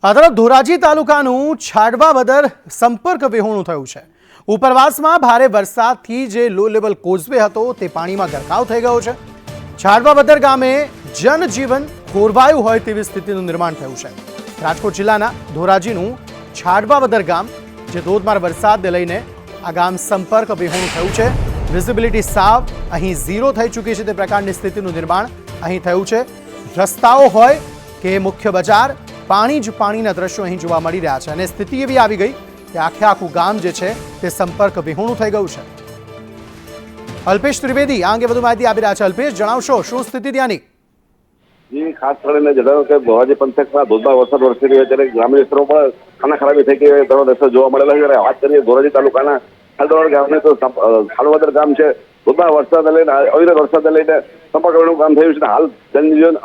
આ તરફ ધોરાજી તાલુકાનું છાડવાવદર સંપર્ક વિહોણું થયું છે। ઉપરવાસમાં ભારે વરસાદથી જે લો લેવલ કોઝવે હતો તે પાણીમાં ગરકાવ થઈ ગયો છે। છાડવાવદર ગામે જનજીવન ખોરવાયું હોય તેવી સ્થિતિનું નિર્માણ થયું છે। રાજકોટ જિલ્લાના ધોરાજીનું છાડવાવદર ગામ જે ધોધમાર વરસાદને લઈને આ ગામ સંપર્ક વિહોણું થયું છે। વિઝિબિલિટી સાવ અહીં ઝીરો થઈ ચૂકી છે તે પ્રકારની સ્થિતિનું નિર્માણ અહીં થયું છે। રસ્તાઓ હોય કે મુખ્ય બજાર પાણી જ પાણીના દ્રશ્યો અહીં જોવા મળી રહ્યા છે અને સ્થિતિ એવી આવી ગઈ કે આખે આખું ગામ જે છે તે સંપર્ક વિહોણું થઈ ગયું છે। અલ્પેશ ત્રિવેદી આ અંગે વધુ માહિતી આપી રહ્યા છે। અલ્પેશ, જણાવશો શું સ્થિતિ ત્યાંની? જી, ખાસ કરીને જણાવ્યું કે ધોરાજી પંથકમાં ધોધમાર વરસાદ વરસી રહ્યો ત્યારે ગ્રામ્ય વિસ્તારો પર ખાનાખરાબી થઈ ગઈ તેનો દ્રશ્ય જોવા મળેલા છે। વાત કરીએ ધોરાજી તાલુકાના ખાલવાડ ગામને તો ખાલવાદર ગામ છે ધોધમાર વરસાદ લઈને અવિરત વરસાદ લઈને સંપર્કનું કામ થયું છે। હાલ જનજીવન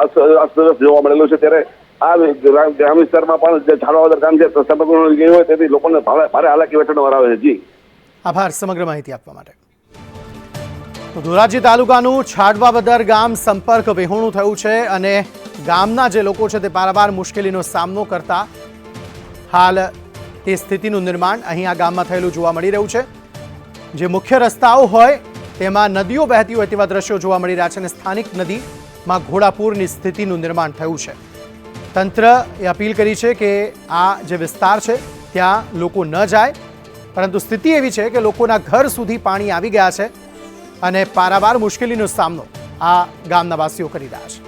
અસ્તવ્યસ્ત જોવા મળેલું છે ત્યારે આ ગ્રામ વિસ્તારમાં પણ જે છાડવાવદર ગામ છે સંપર્ક ગયું હોય તેથી લોકોને ભારે હાલાકી વેઠવાનો વાર આવે છે। જી, આભાર સમગ્ર માહિતી આપવા માટે। તો ધોરાજી તાલુકાનું છાડવાવદર ગામ સંપર્ક વિહોણું થયું છે અને ગામના જે લોકો છે તે પારાવાર મુશ્કેલીનો સામનો કરતા હાલ તે સ્થિતિનું નિર્માણ અહીં આ ગામમાં થયેલું જોવા મળી રહ્યું છે। જે મુખ્ય રસ્તાઓ હોય તેમાં નદીઓ વહેતી હોય તેવા દ્રશ્યો જોવા મળી રહ્યા છે અને સ્થાનિક નદીમાં ઘોડાપૂરની સ્થિતિનું નિર્માણ થયું છે। તંત્રએ અપીલ કરી છે કે આ જે વિસ્તાર છે ત્યાં લોકો ન જાય, પરંતુ સ્થિતિ એવી છે કે લોકોના ઘર સુધી પાણી આવી ગયા છે અને પારાવાર મુશ્કેલીનો સામનો આ ગામના વાસીઓ કરી રહ્યા છે।